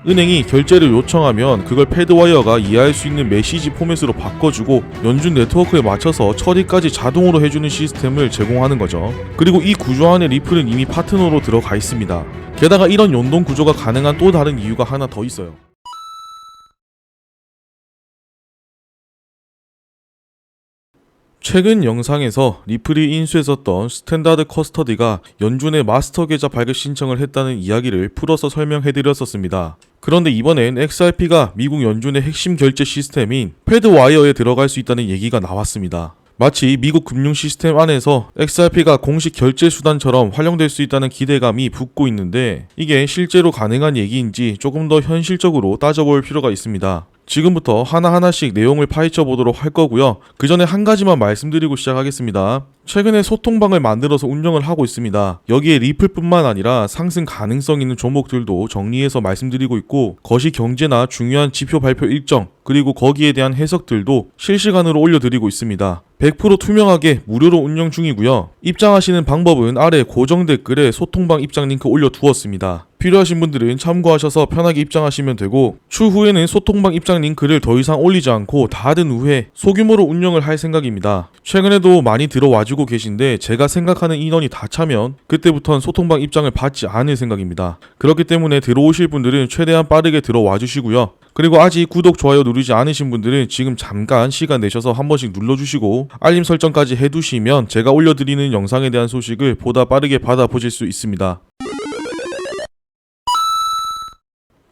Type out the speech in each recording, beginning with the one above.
은행이 결제를 요청하면 그걸 패드와이어가 이해할 수 있는 메시지 포맷으로 바꿔주고 연준 네트워크에 맞춰서 처리까지 자동으로 해주는 시스템을 제공하는 거죠. 그리고 이 구조 안에 리플은 이미 파트너로 들어가 있습니다. 게다가 이런 연동 구조가 가능한 또 다른 이유가 하나 더 있어요. 최근 영상에서 리플이 인수했었던 스탠다드 커스터디가 연준의 마스터 계좌 발급 신청을 했다는 이야기를 풀어서 설명해드렸었습니다. 그런데 이번엔 XRP가 미국 연준의 핵심 결제 시스템인 패드와이어에 들어갈 수 있다는 얘기가 나왔습니다. 마치 미국 금융 시스템 안에서 XRP가 공식 결제 수단처럼 활용될 수 있다는 기대감이 붙고 있는데 이게 실제로 가능한 얘기인지 조금 더 현실적으로 따져볼 필요가 있습니다. 지금부터 하나하나씩 내용을 파헤쳐 보도록 할 거고요. 그 전에 한 가지만 말씀드리고 시작하겠습니다. 최근에 소통방을 만들어서 운영을 하고 있습니다. 여기에 리플뿐만 아니라 상승 가능성 있는 종목들도 정리해서 말씀드리고 있고 거시경제나 중요한 지표 발표 일정 그리고 거기에 대한 해석들도 실시간으로 올려드리고 있습니다. 100% 투명하게 무료로 운영 중이고요. 입장하시는 방법은 아래 고정 댓글에 소통방 입장 링크 올려두었습니다. 필요하신 분들은 참고하셔서 편하게 입장하시면 되고 추후에는 소통방 입장 링크를 더 이상 올리지 않고 닫은 후에 소규모로 운영을 할 생각입니다. 최근에도 많이 들어와주고 계신데 제가 생각하는 인원이 다 차면 그때부터는 소통방 입장을 받지 않을 생각입니다. 그렇기 때문에 들어오실 분들은 최대한 빠르게 들어와 주시고요. 그리고 아직 구독, 좋아요 누르지 않으신 분들은 지금 잠깐 시간 내셔서 한 번씩 눌러주시고 알림 설정까지 해두시면 제가 올려드리는 영상에 대한 소식을 보다 빠르게 받아보실 수 있습니다.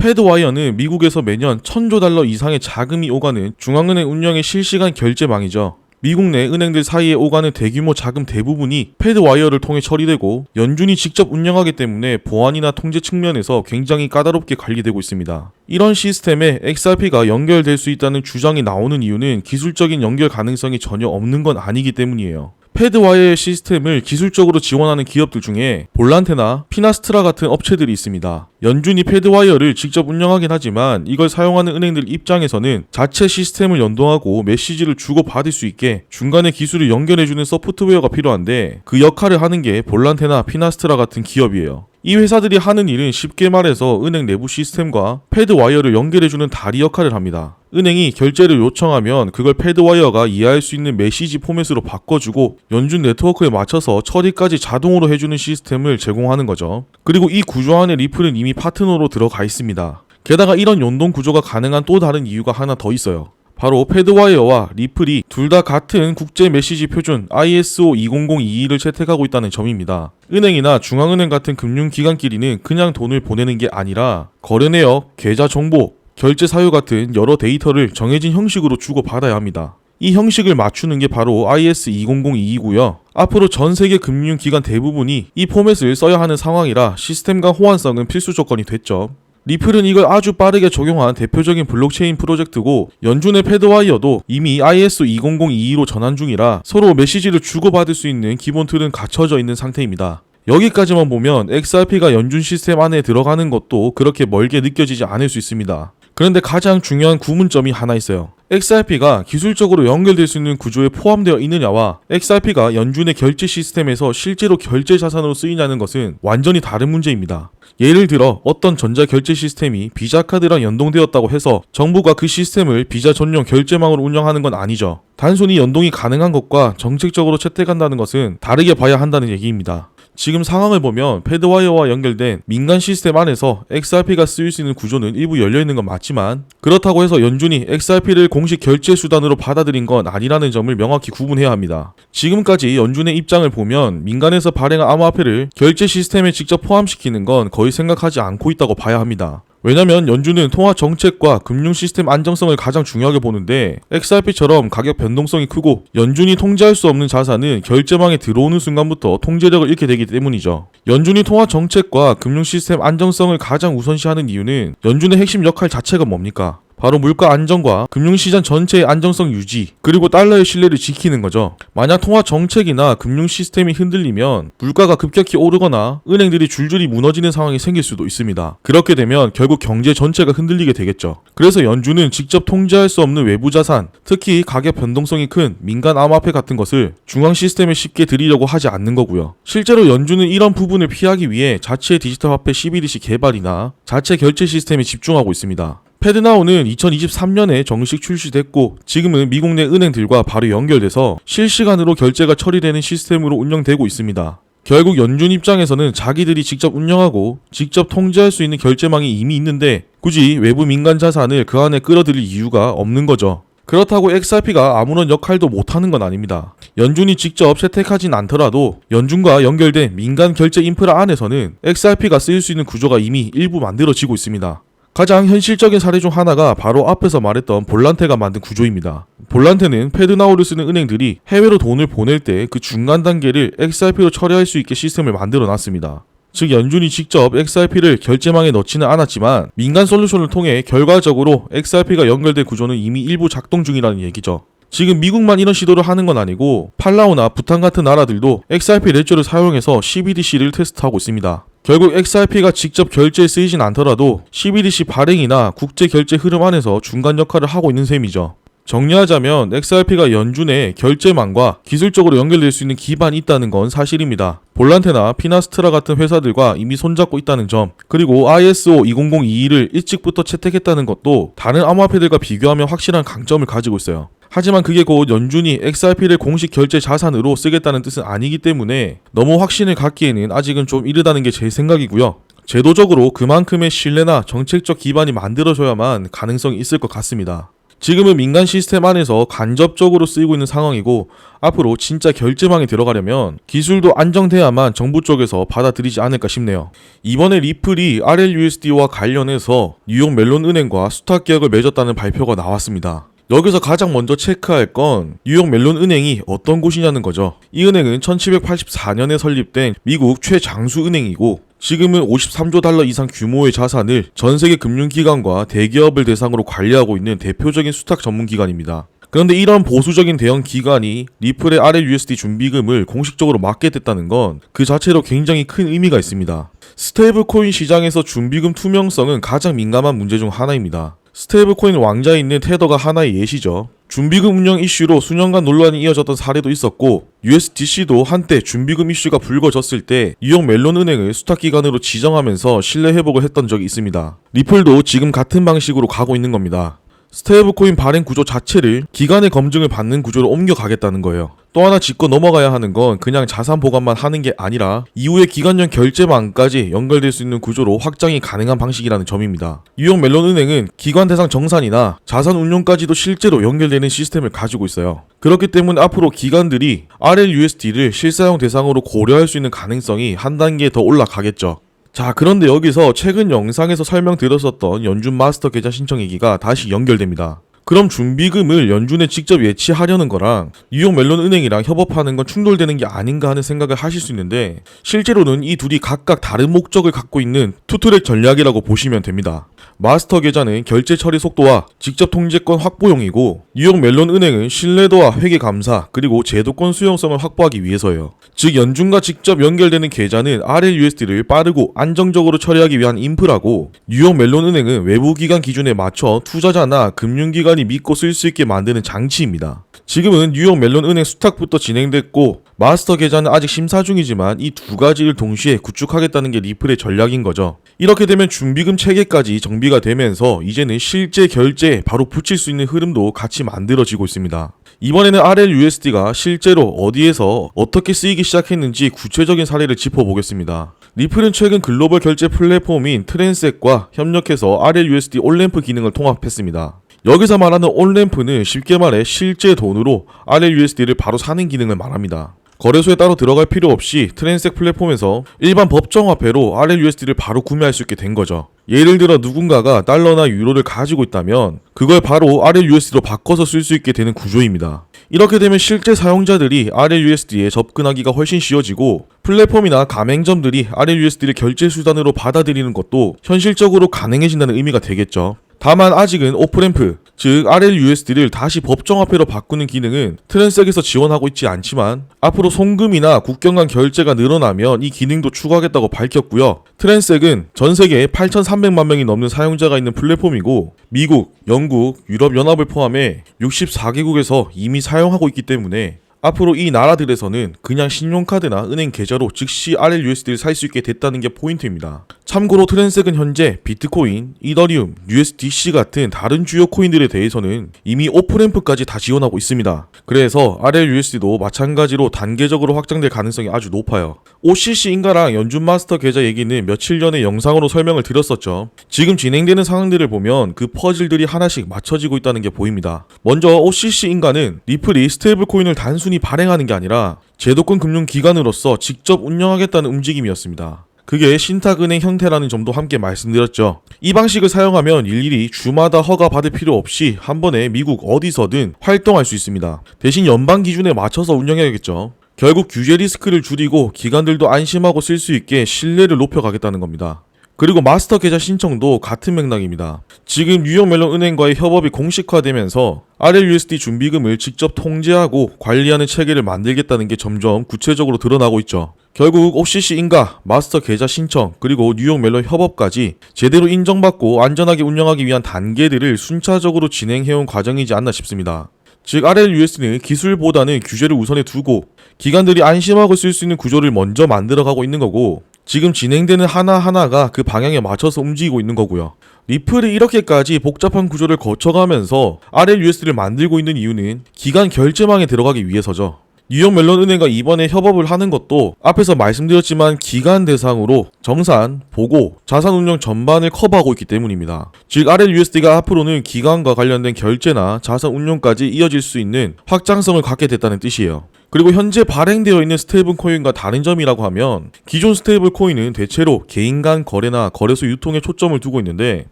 패드와이어는 미국에서 매년 1000조 달러 이상의 자금이 오가는 중앙은행 운영의 실시간 결제망이죠. 미국 내 은행들 사이에 오가는 대규모 자금 대부분이 패드와이어를 통해 처리되고 연준이 직접 운영하기 때문에 보안이나 통제 측면에서 굉장히 까다롭게 관리되고 있습니다. 이런 시스템에 XRP가 연결될 수 있다는 주장이 나오는 이유는 기술적인 연결 가능성이 전혀 없는 건 아니기 때문이에요. 패드와이어의 시스템을 기술적으로 지원하는 기업들 중에 볼란테나 피나스트라 같은 업체들이 있습니다. 연준이 패드와이어를 직접 운영하긴 하지만 이걸 사용하는 은행들 입장에서는 자체 시스템을 연동하고 메시지를 주고받을 수 있게 중간에 기술을 연결해주는 소프트웨어가 필요한데 그 역할을 하는 게 볼란테나 피나스트라 같은 기업이에요. 이 회사들이 하는 일은 쉽게 말해서 은행 내부 시스템과 패드와이어를 연결해주는 다리 역할을 합니다. 은행이 결제를 요청하면 그걸 패드와이어가 이해할 수 있는 메시지 포맷으로 바꿔주고 연준 네트워크에 맞춰서 처리까지 자동으로 해주는 시스템을 제공하는 거죠. 그리고 이 구조 안에 리플은 이미 파트너로 들어가 있습니다. 게다가 이런 연동 구조가 가능한 또 다른 이유가 하나 더 있어요. 바로 패드와이어와 리플이 둘 다 같은 국제 메시지 표준 ISO 20022를 채택하고 있다는 점입니다. 은행이나 중앙은행 같은 금융기관끼리는 그냥 돈을 보내는 게 아니라 거래 내역, 계좌 정보, 결제 사유 같은 여러 데이터를 정해진 형식으로 주고받아야 합니다. 이 형식을 맞추는 게 바로 IS 20022고요. 앞으로 전 세계 금융기관 대부분이 이 포맷을 써야 하는 상황이라 시스템 간 호환성은 필수 조건이 됐죠. 리플은 이걸 아주 빠르게 적용한 대표적인 블록체인 프로젝트고 연준의 패드와이어도 이미 ISO 20022로 전환 중이라 서로 메시지를 주고받을 수 있는 기본 틀은 갖춰져 있는 상태입니다. 여기까지만 보면 XRP가 연준 시스템 안에 들어가는 것도 그렇게 멀게 느껴지지 않을 수 있습니다. 그런데 가장 중요한 구문점이 하나 있어요. XRP가 기술적으로 연결될 수 있는 구조에 포함되어 있느냐와 XRP가 연준의 결제 시스템에서 실제로 결제 자산으로 쓰이냐는 것은 완전히 다른 문제입니다. 예를 들어 어떤 전자결제 시스템이 비자카드랑 연동되었다고 해서 정부가 그 시스템을 비자 전용 결제망으로 운영하는 건 아니죠. 단순히 연동이 가능한 것과 정책적으로 채택한다는 것은 다르게 봐야 한다는 얘기입니다. 지금 상황을 보면 패드와이어와 연결된 민간 시스템 안에서 XRP가 쓰일 수 있는 구조는 일부 열려있는 건 맞지만 그렇다고 해서 연준이 XRP를 공식 결제 수단으로 받아들인 건 아니라는 점을 명확히 구분해야 합니다. 지금까지 연준의 입장을 보면 민간에서 발행한 암호화폐를 결제 시스템에 직접 포함시키는 건 거의 생각하지 않고 있다고 봐야 합니다. 왜냐면 연준은 통화 정책과 금융 시스템 안정성을 가장 중요하게 보는데 XRP처럼 가격 변동성이 크고 연준이 통제할 수 없는 자산은 결제망에 들어오는 순간부터 통제력을 잃게 되기 때문이죠. 연준이 통화 정책과 금융 시스템 안정성을 가장 우선시하는 이유는 연준의 핵심 역할 자체가 뭡니까? 바로 물가 안정과 금융시장 전체의 안정성 유지, 그리고 달러의 신뢰를 지키는 거죠. 만약 통화 정책이나 금융 시스템이 흔들리면 물가가 급격히 오르거나 은행들이 줄줄이 무너지는 상황이 생길 수도 있습니다. 그렇게 되면 결국 경제 전체가 흔들리게 되겠죠. 그래서 연준은 직접 통제할 수 없는 외부 자산, 특히 가격 변동성이 큰 민간 암호화폐 같은 것을 중앙 시스템에 쉽게 들이려고 하지 않는 거고요. 실제로 연준은 이런 부분을 피하기 위해 자체 디지털 화폐 CBDC 개발이나 자체 결제 시스템에 집중하고 있습니다. 패드나우는 2023년에 정식 출시됐고 지금은 미국 내 은행들과 바로 연결돼서 실시간으로 결제가 처리되는 시스템으로 운영되고 있습니다. 결국 연준 입장에서는 자기들이 직접 운영하고 직접 통제할 수 있는 결제망이 이미 있는데 굳이 외부 민간 자산을 그 안에 끌어들일 이유가 없는 거죠. 그렇다고 XRP가 아무런 역할도 못하는 건 아닙니다. 연준이 직접 채택하진 않더라도 연준과 연결된 민간 결제 인프라 안에서는 XRP가 쓰일 수 있는 구조가 이미 일부 만들어지고 있습니다. 가장 현실적인 사례 중 하나가 바로 앞에서 말했던 볼란테가 만든 구조입니다. 볼란테는 패드나우를 쓰는 은행들이 해외로 돈을 보낼 때 그 중간 단계를 XRP로 처리할 수 있게 시스템을 만들어 놨습니다. 즉 연준이 직접 XRP를 결제망에 넣지는 않았지만 민간 솔루션을 통해 결과적으로 XRP가 연결된 구조는 이미 일부 작동 중이라는 얘기죠. 지금 미국만 이런 시도를 하는 건 아니고 팔라우나 부탄 같은 나라들도 XRP 레저를 사용해서 CBDC를 테스트하고 있습니다. 결국 XRP가 직접 결제에 쓰이진 않더라도 CBDC 발행이나 국제 결제 흐름 안에서 중간 역할을 하고 있는 셈이죠. 정리하자면 XRP가 연준의 결제망과 기술적으로 연결될 수 있는 기반이 있다는 건 사실입니다. 볼란테나 피나스트라 같은 회사들과 이미 손잡고 있다는 점, 그리고 ISO 20022를 일찍부터 채택했다는 것도 다른 암호화폐들과 비교하면 확실한 강점을 가지고 있어요. 하지만 그게 곧 연준이 XRP를 공식 결제 자산으로 쓰겠다는 뜻은 아니기 때문에 너무 확신을 갖기에는 아직은 좀 이르다는 게 제 생각이고요. 제도적으로 그만큼의 신뢰나 정책적 기반이 만들어져야만 가능성이 있을 것 같습니다. 지금은 민간 시스템 안에서 간접적으로 쓰이고 있는 상황이고 앞으로 진짜 결제망에 들어가려면 기술도 안정돼야만 정부 쪽에서 받아들이지 않을까 싶네요. 이번에 리플이 RLUSD와 관련해서 뉴욕 멜론 은행과 수탁 계약을 맺었다는 발표가 나왔습니다. 여기서 가장 먼저 체크할 건 뉴욕 멜론 은행이 어떤 곳이냐는 거죠. 이 은행은 1784년에 설립된 미국 최장수 은행이고 지금은 53조 달러 이상 규모의 자산을 전 세계 금융기관과 대기업을 대상으로 관리하고 있는 대표적인 수탁 전문기관입니다. 그런데 이런 보수적인 대형 기관이 리플의 RLUSD 준비금을 공식적으로 맡게 됐다는 건 그 자체로 굉장히 큰 의미가 있습니다. 스테이블코인 시장에서 준비금 투명성은 가장 민감한 문제 중 하나입니다. 스테이블코인 왕자에 있는 테더가 하나의 예시죠. 준비금 운영 이슈로 수년간 논란이 이어졌던 사례도 있었고 USDC도 한때 준비금 이슈가 불거졌을 때 뉴욕 멜론 은행을 수탁기관으로 지정하면서 신뢰 회복을 했던 적이 있습니다. 리플도 지금 같은 방식으로 가고 있는 겁니다. 스테이블코인 발행 구조 자체를 기관의 검증을 받는 구조로 옮겨가겠다는 거예요. 또 하나 짚고 넘어가야 하는 건 그냥 자산 보관만 하는 게 아니라 이후에 기관형 결제망까지 연결될 수 있는 구조로 확장이 가능한 방식이라는 점입니다. 뉴욕 멜론 은행은 기관 대상 정산이나 자산 운용까지도 실제로 연결되는 시스템을 가지고 있어요. 그렇기 때문에 앞으로 기관들이 RLUSD를 실사용 대상으로 고려할 수 있는 가능성이 한 단계 더 올라가겠죠. 자, 그런데 여기서 최근 영상에서 설명드렸었던 연준 마스터 계좌 신청 얘기가 다시 연결됩니다. 그럼 준비금을 연준에 직접 예치하려는 거랑 뉴욕 멜론 은행이랑 협업하는 건 충돌되는 게 아닌가 하는 생각을 하실 수 있는데 실제로는 이 둘이 각각 다른 목적을 갖고 있는 투트랙 전략이라고 보시면 됩니다. 마스터 계좌는 결제 처리 속도와 직접 통제권 확보용이고 뉴욕 멜론 은행은 신뢰도와 회계 감사 그리고 제도권 수용성을 확보하기 위해서예요. 즉 연준과 직접 연결되는 계좌는 RLUSD를 빠르고 안정적으로 처리하기 위한 인프라고 뉴욕 멜론 은행은 외부 기관 기준에 맞춰 투자자나 금융기관이 믿고 쓸 수 있게 만드는 장치입니다. 지금은 뉴욕 멜론 은행 수탁부터 진행됐고 마스터 계좌는 아직 심사 중이지만 이 두 가지를 동시에 구축하겠다는 게 리플의 전략인 거죠. 이렇게 되면 준비금 체계까지 정비가 되면서 이제는 실제 결제에 바로 붙일 수 있는 흐름도 같이 만들어지고 있습니다. 이번에는 RLUSD가 실제로 어디에서 어떻게 쓰이기 시작했는지 구체적인 사례를 짚어보겠습니다. 리플은 최근 글로벌 결제 플랫폼인 트랜섹과 협력해서 RLUSD 온램프 기능을 통합했습니다. 여기서 말하는 온램프는 쉽게 말해 실제 돈으로 RLUSD를 바로 사는 기능을 말합니다. 거래소에 따로 들어갈 필요 없이 트랜섹 플랫폼에서 일반 법정화폐로 RLUSD를 바로 구매할 수 있게 된 거죠. 예를 들어 누군가가 달러나 유로를 가지고 있다면 그걸 바로 RLUSD로 바꿔서 쓸 수 있게 되는 구조입니다. 이렇게 되면 실제 사용자들이 RLUSD에 접근하기가 훨씬 쉬워지고 플랫폼이나 가맹점들이 RLUSD를 결제 수단으로 받아들이는 것도 현실적으로 가능해진다는 의미가 되겠죠. 다만 아직은 오프램프, 즉 RLUSD를 다시 법정화폐로 바꾸는 기능은 트랜스액에서 지원하고 있지 않지만 앞으로 송금이나 국경 간 결제가 늘어나면 이 기능도 추가하겠다고 밝혔고요. 트랜스액은 전 세계에 8,300만 명이 넘는 사용자가 있는 플랫폼이고 미국, 영국, 유럽연합을 포함해 64개국에서 이미 사용하고 있기 때문에 앞으로 이 나라들에서는 그냥 신용카드나 은행 계좌로 즉시 RLUSD를 살 수 있게 됐다는 게 포인트입니다. 참고로 트랜스액은 현재 비트코인, 이더리움, USDC 같은 다른 주요 코인들에 대해서는 이미 오프램프까지 다 지원하고 있습니다. 그래서 RLUSD도 마찬가지로 단계적으로 확장될 가능성이 아주 높아요. OCC 인가랑 연준 마스터 계좌 얘기는 며칠 전에 영상으로 설명을 드렸었죠. 지금 진행되는 상황들을 보면 그 퍼즐들이 하나씩 맞춰지고 있다는 게 보입니다. 먼저 OCC 인가는 리플이 스테이블 코인을 단순히 발행하는 게 아니라 제도권 금융기관으로서 직접 운영하겠다는 움직임이었습니다. 그게 신탁은행 형태라는 점도 함께 말씀드렸죠. 이 방식을 사용하면 일일이 주마다 허가 받을 필요 없이 한 번에 미국 어디서든 활동할 수 있습니다. 대신 연방 기준에 맞춰서 운영해야겠죠. 결국 규제 리스크를 줄이고 기관들도 안심하고 쓸 수 있게 신뢰를 높여가겠다는 겁니다. 그리고 마스터 계좌 신청도 같은 맥락입니다. 지금 뉴욕 멜론 은행과의 협업이 공식화되면서 RLUSD 준비금을 직접 통제하고 관리하는 체계를 만들겠다는 게 점점 구체적으로 드러나고 있죠. 결국 OCC 인가, 마스터 계좌 신청, 그리고 뉴욕 멜론 협업까지 제대로 인정받고 안전하게 운영하기 위한 단계들을 순차적으로 진행해온 과정이지 않나 싶습니다. 즉 RLUSD는 기술보다는 규제를 우선에 두고 기관들이 안심하고 쓸 수 있는 구조를 먼저 만들어가고 있는 거고 지금 진행되는 하나하나가 그 방향에 맞춰서 움직이고 있는 거고요. 리플이 이렇게까지 복잡한 구조를 거쳐가면서 RLUSD를 만들고 있는 이유는 기관 결제망에 들어가기 위해서죠. 뉴욕 멜론 은행과 이번에 협업을 하는 것도 앞에서 말씀드렸지만 기관 대상으로 정산, 보고, 자산 운용 전반을 커버하고 있기 때문입니다. 즉 RLUSD가 앞으로는 기관과 관련된 결제나 자산 운용까지 이어질 수 있는 확장성을 갖게 됐다는 뜻이에요. 그리고 현재 발행되어 있는 스테이블 코인과 다른 점이라고 하면 기존 스테이블 코인은 대체로 개인 간 거래나 거래소 유통에 초점을 두고 있는데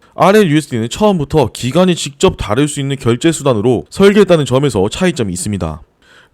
RLUSD는 처음부터 기관이 직접 다룰 수 있는 결제 수단으로 설계했다는 점에서 차이점이 있습니다.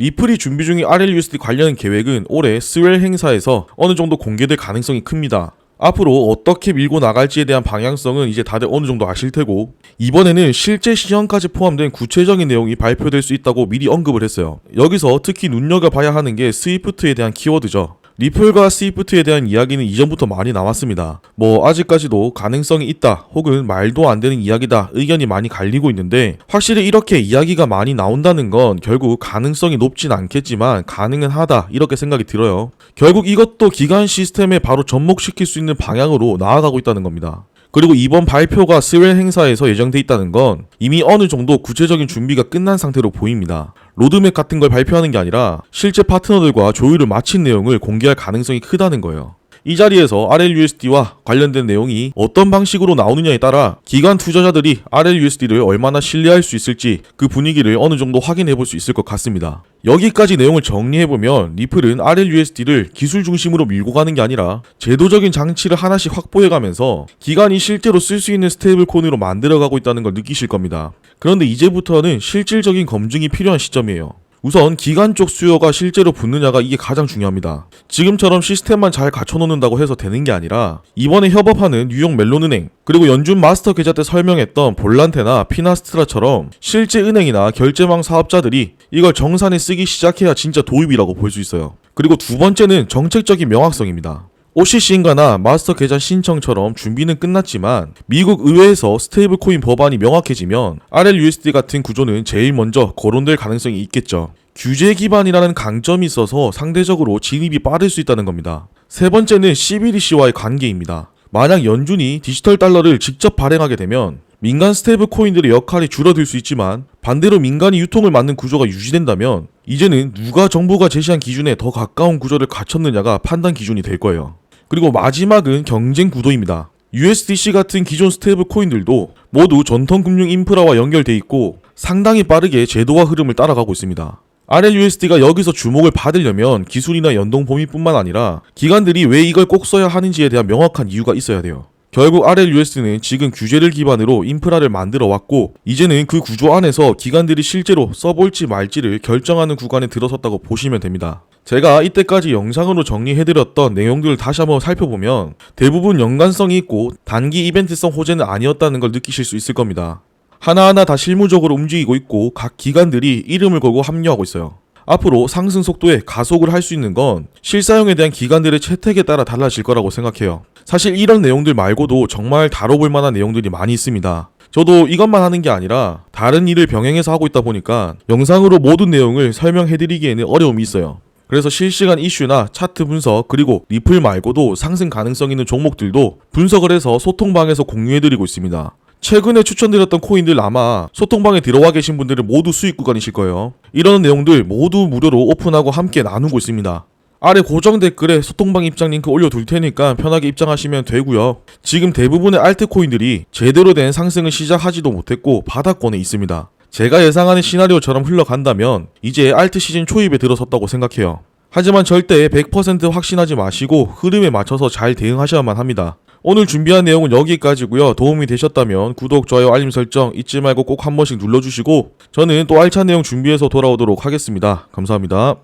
리플이 준비 중인 RLUSD 관련 계획은 올해 스웰 행사에서 어느 정도 공개될 가능성이 큽니다. 앞으로 어떻게 밀고 나갈지에 대한 방향성은 이제 다들 어느 정도 아실 테고 이번에는 실제 시험까지 포함된 구체적인 내용이 발표될 수 있다고 미리 언급을 했어요. 여기서 특히 눈여겨봐야 하는 게 스위프트에 대한 키워드죠. 리플과 스위프트에 대한 이야기는 이전부터 많이 나왔습니다. 아직까지도 가능성이 있다 혹은 말도 안 되는 이야기다 의견이 많이 갈리고 있는데 확실히 이렇게 이야기가 많이 나온다는 건 결국 가능성이 높진 않겠지만 가능은 하다 이렇게 생각이 들어요. 결국 이것도 기관 시스템에 바로 접목시킬 수 있는 방향으로 나아가고 있다는 겁니다. 그리고 이번 발표가 스웰 행사에서 예정돼 있다는 건 이미 어느 정도 구체적인 준비가 끝난 상태로 보입니다. 로드맵 같은 걸 발표하는 게 아니라 실제 파트너들과 조율을 마친 내용을 공개할 가능성이 크다는 거예요. 이 자리에서 RLUSD와 관련된 내용이 어떤 방식으로 나오느냐에 따라 기관 투자자들이 RLUSD를 얼마나 신뢰할 수 있을지 그 분위기를 어느 정도 확인해 볼 수 있을 것 같습니다. 여기까지 내용을 정리해보면 리플은 RLUSD를 기술 중심으로 밀고 가는 게 아니라 제도적인 장치를 하나씩 확보해가면서 기관이 실제로 쓸 수 있는 스테이블 코인으로 만들어가고 있다는 걸 느끼실 겁니다. 그런데 이제부터는 실질적인 검증이 필요한 시점이에요. 우선 기관 쪽 수요가 실제로 붙느냐가 이게 가장 중요합니다. 지금처럼 시스템만 잘 갖춰놓는다고 해서 되는 게 아니라 이번에 협업하는 뉴욕 멜론은행 그리고 연준 마스터 계좌 때 설명했던 볼란테나 피나스트라처럼 실제 은행이나 결제망 사업자들이 이걸 정산에 쓰기 시작해야 진짜 도입이라고 볼 수 있어요. 그리고 두 번째는 정책적인 명확성입니다. OCC 인가나 마스터 계좌 신청처럼 준비는 끝났지만 미국 의회에서 스테이블 코인 법안이 명확해지면 RLUSD 같은 구조는 제일 먼저 거론될 가능성이 있겠죠. 규제 기반이라는 강점이 있어서 상대적으로 진입이 빠를 수 있다는 겁니다. 세 번째는 CBDC와의 관계입니다. 만약 연준이 디지털 달러를 직접 발행하게 되면 민간 스테이블 코인들의 역할이 줄어들 수 있지만 반대로 민간이 유통을 막는 구조가 유지된다면 이제는 누가 정부가 제시한 기준에 더 가까운 구조를 갖췄느냐가 판단 기준이 될 거예요. 그리고 마지막은 경쟁 구도입니다. USDC 같은 기존 스테이블 코인들도 모두 전통 금융 인프라와 연결돼 있고 상당히 빠르게 제도와 흐름을 따라가고 있습니다. RLUSD가 여기서 주목을 받으려면 기술이나 연동 범위뿐만 아니라 기관들이 왜 이걸 꼭 써야 하는지에 대한 명확한 이유가 있어야 돼요. 결국 RLUSD는 지금 규제를 기반으로 인프라를 만들어 왔고 이제는 그 구조 안에서 기관들이 실제로 써볼지 말지를 결정하는 구간에 들어섰다고 보시면 됩니다. 제가 이때까지 영상으로 정리해드렸던 내용들을 다시 한번 살펴보면 대부분 연관성이 있고 단기 이벤트성 호재는 아니었다는 걸 느끼실 수 있을 겁니다. 하나하나 다 실무적으로 움직이고 있고 각 기관들이 이름을 걸고 합류하고 있어요. 앞으로 상승 속도에 가속을 할 수 있는 건 실사용에 대한 기관들의 채택에 따라 달라질 거라고 생각해요. 사실 이런 내용들 말고도 정말 다뤄볼 만한 내용들이 많이 있습니다. 저도 이것만 하는 게 아니라 다른 일을 병행해서 하고 있다 보니까 영상으로 모든 내용을 설명해드리기에는 어려움이 있어요. 그래서 실시간 이슈나 차트 분석 그리고 리플 말고도 상승 가능성 있는 종목들도 분석을 해서 소통방에서 공유해드리고 있습니다. 최근에 추천드렸던 코인들 아마 소통방에 들어와 계신 분들은 모두 수익 구간이실 거예요. 이런 내용들 모두 무료로 오픈하고 함께 나누고 있습니다. 아래 고정 댓글에 소통방 입장 링크 올려둘 테니까 편하게 입장하시면 되고요. 지금 대부분의 알트코인들이 제대로 된 상승을 시작하지도 못했고 바닥권에 있습니다. 제가 예상하는 시나리오처럼 흘러간다면 이제 알트 시즌 초입에 들어섰다고 생각해요. 하지만 절대 100% 확신하지 마시고 흐름에 맞춰서 잘 대응하셔야만 합니다. 오늘 준비한 내용은 여기까지고요. 도움이 되셨다면 구독, 좋아요, 알림 설정 잊지 말고 꼭 한 번씩 눌러주시고 저는 또 알찬 내용 준비해서 돌아오도록 하겠습니다. 감사합니다.